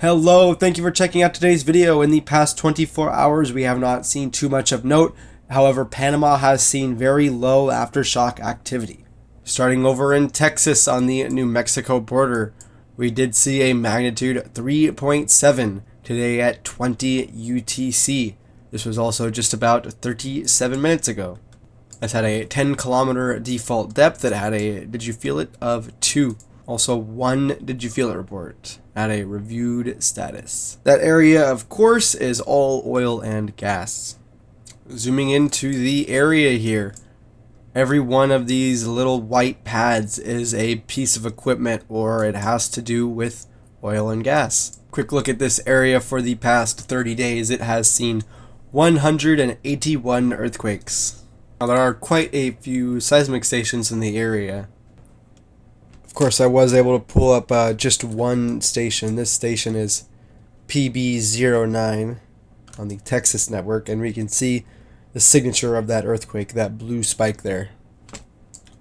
Hello, thank you for checking out today's video. In the past 24 hours, we have not seen too much of note. However, Panama has seen very low aftershock activity. Starting over in Texas on the New Mexico border, we did see a magnitude 3.7 today at 20 UTC. This was also just about 37 minutes ago. This had a 10-kilometer default depth that had a did you feel it of 2. Also, 1 did you feel it report at a reviewed status. That area, of course, is all oil and gas. Zooming into the area here, every one of these little white pads is a piece of equipment or it has to do with oil and gas. Quick look at this area for the past 30 days. It has seen 181 earthquakes. Now, there are quite a few seismic stations in the area. Of course, I was able to pull up just one station. This station is PB09 on the Texas network, and we can see the signature of that earthquake, that blue spike there.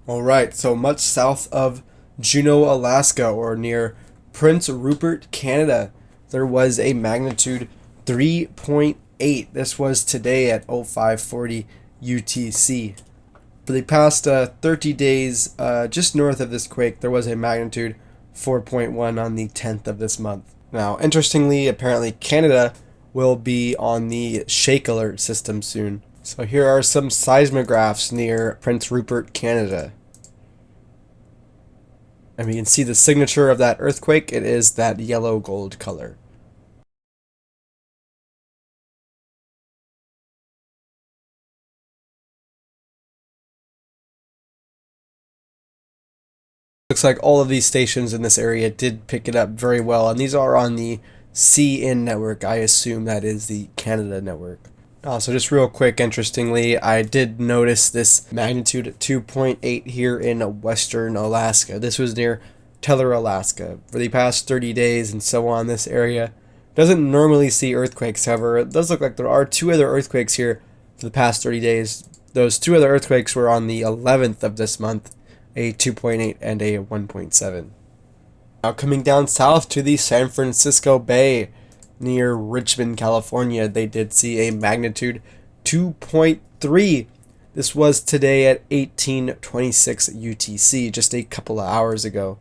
Alright, so much south of Juneau, Alaska, or near Prince Rupert, Canada, there was a magnitude 3.8. This was today at 0540 UTC. For the past 30 days, just north of this quake, there was a magnitude 4.1 on the 10th of this month. Now, interestingly, apparently Canada will be on the shake alert system soon. So here are some seismographs near Prince Rupert, Canada. And we can see the signature of that earthquake. It is that yellow gold color. Looks like all of these stations in this area did pick it up very well, and these are on the CN network. I assume that is the Canada network. So just real quick, interestingly, I did notice this magnitude 2.8 here in western Alaska. This was near Teller, Alaska. For the past 30 days and so on, this area doesn't normally see earthquakes. However, it does look like there are 2 other earthquakes here for the past 30 days. Those 2 other earthquakes were on the 11th of this month, a 2.8 and a 1.7. Now coming down south to the San Francisco Bay near Richmond, California, they did see a magnitude 2.3. This was today at 1826 UTC, just a couple of hours ago.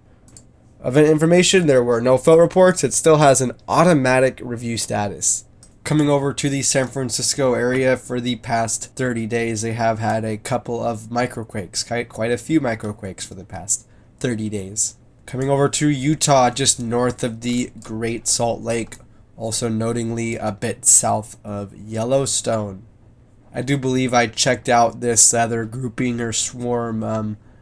Event information, there were no fault reports. It still has an automatic review status. Coming over to the San Francisco area for the past 30 days, they have had a couple of microquakes, quite a few microquakes for the past 30 days. Coming over to Utah, just north of the Great Salt Lake, also notingly a bit south of Yellowstone. I do believe I checked out this other grouping or swarm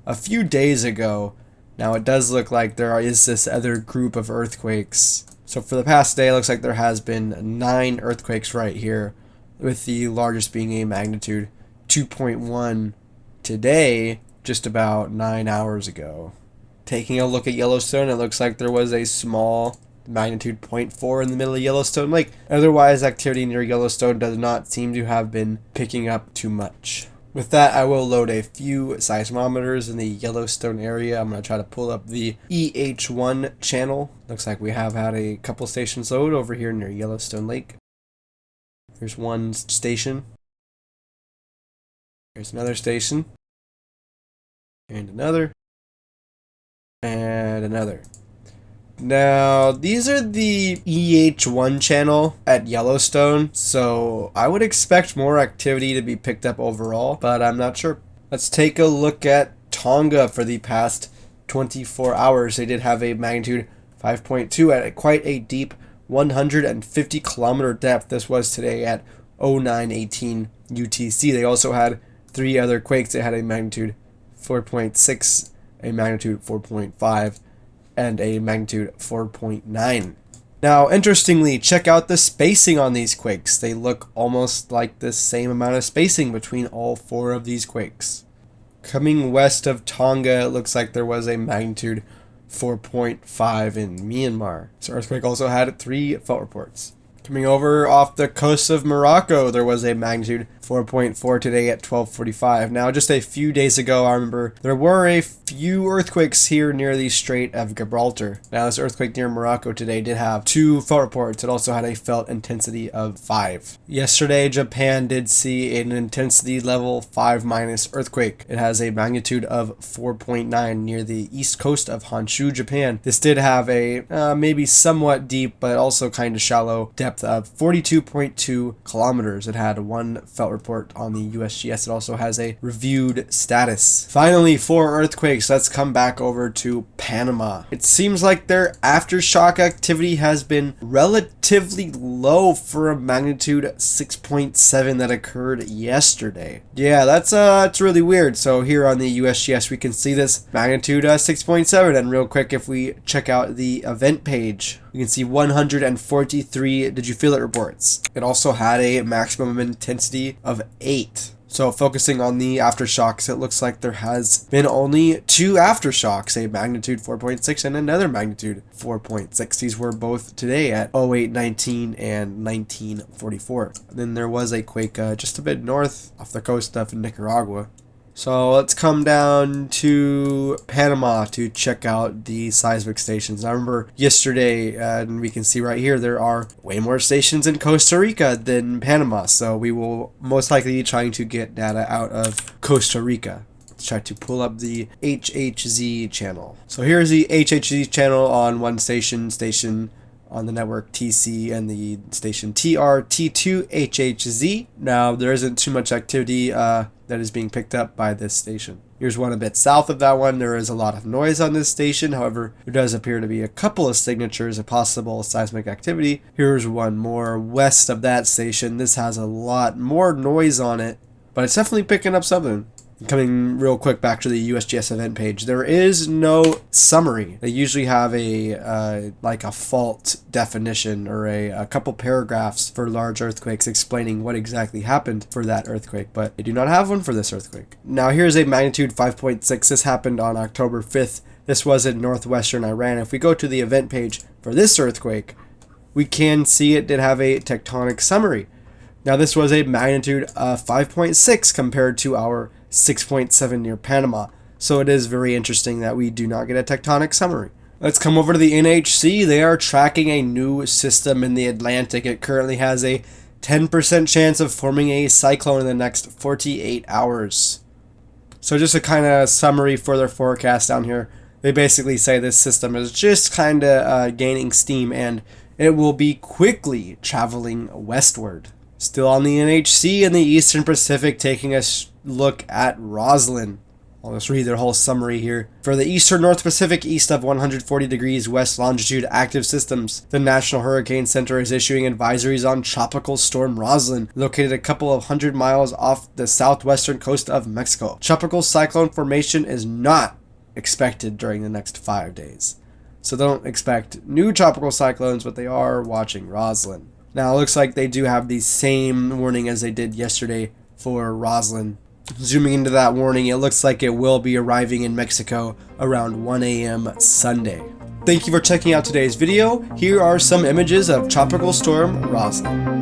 a few days ago. Now it does look like there is this other group of earthquakes. So for the past day, it looks like there has been 9 earthquakes right here, with the largest being a magnitude 2.1 today, just about 9 hours ago. Taking a look at Yellowstone, it looks like there was a small magnitude 0.4 in the middle of Yellowstone Lake. Otherwise, activity near Yellowstone does not seem to have been picking up too much. With that, I will load a few seismometers in the Yellowstone area. I'm going to try to pull up the EH1 channel. Looks like we have had a couple stations load over here near Yellowstone Lake. Here's one station. Here's another station. And another. And another. Now, these are the EH1 channel at Yellowstone, so I would expect more activity to be picked up overall, but I'm not sure. Let's take a look at Tonga for the past 24 hours. They did have a magnitude 5.2 at quite a deep 150 kilometer depth. This was today at 0918 UTC. They also had 3 other quakes. They had a magnitude 4.6, a magnitude 4.5, and a magnitude 4.9. Now, interestingly, check out the spacing on these quakes. They look almost like the same amount of spacing between all 4 of these quakes. Coming west of Tonga, it looks like there was a magnitude 4.5 in Myanmar. This earthquake also had 3 fault reports. Coming over off the coast of Morocco, there was a magnitude 4.4 today at 12:45. Now, just a few days ago, I remember there were a few earthquakes here near the Strait of Gibraltar. Now, this earthquake near Morocco today did have 2 felt reports. It also had a felt intensity of 5. Yesterday, Japan did see an intensity level 5- earthquake. It has a magnitude of 4.9 near the east coast of Honshu, Japan. This did have a maybe somewhat deep, but also kind of shallow depth of 42.2 kilometers. It had 1 felt report on the USGS. It also has a reviewed status. Finally, for earthquakes, let's come back over to Panama. It seems like their aftershock activity has been relatively low for a magnitude 6.7 that occurred yesterday. Yeah, that's really weird. So here on the USGS, we can see this magnitude 6.7, and real quick, if we check out the event page, you can see 143 did you feel it reports. It also had a maximum intensity of 8. So focusing on the aftershocks, it looks like there has been only 2 aftershocks, a magnitude 4.6 and another magnitude 4.6. These were both today at 08:19 and 19:44. Then there was a quake just a bit north off the coast of Nicaragua. So let's come down to Panama to check out the seismic stations. I remember yesterday, and we can see right here, there are way more stations in Costa Rica than Panama. So we will most likely be trying to get data out of Costa Rica. Let's try to pull up the HHZ channel. So here's the HHZ channel on one station on the network TC, and the station TRT2HHZ. Now, there isn't too much activity that is being picked up by this station. Here's one a bit south of that one. There is a lot of noise on this station. However, there does appear to be a couple of signatures of possible seismic activity. Here's one more west of that station. This has a lot more noise on it, but it's definitely picking up something. Coming real quick back to the USGS event page, there is no summary. They usually have a like a fault definition or a couple paragraphs for large earthquakes explaining what exactly happened for that earthquake, but they do not have one for this earthquake. Now here's a magnitude 5.6. This happened on October 5th. This was in northwestern Iran. If we go to the event page for this earthquake, we can see it did have a tectonic summary. Now this was a magnitude of 5.6 compared to our 6.7 near Panama. So it is very interesting that we do not get a tectonic summary. Let's come over to the NHC. They are tracking a new system in the Atlantic. It currently has a 10% chance of forming a cyclone in the next 48 hours. So just a kind of summary for their forecast down here. They basically say this system is just kind of gaining steam, and it will be quickly traveling westward. Still on the NHC in the Eastern Pacific, taking a look at Roslyn. I'll just read their whole summary here. For the Eastern North Pacific, east of 140 degrees west longitude active systems, the National Hurricane Center is issuing advisories on Tropical Storm Roslyn, located a couple of 100 miles off the southwestern coast of Mexico. Tropical cyclone formation is not expected during the next 5 days. So don't expect new tropical cyclones, but they are watching Roslyn. Now, it looks like they do have the same warning as they did yesterday for Roslyn. Zooming into that warning, it looks like it will be arriving in Mexico around 1 a.m. Sunday. Thank you for checking out today's video. Here are some images of Tropical Storm Roslyn.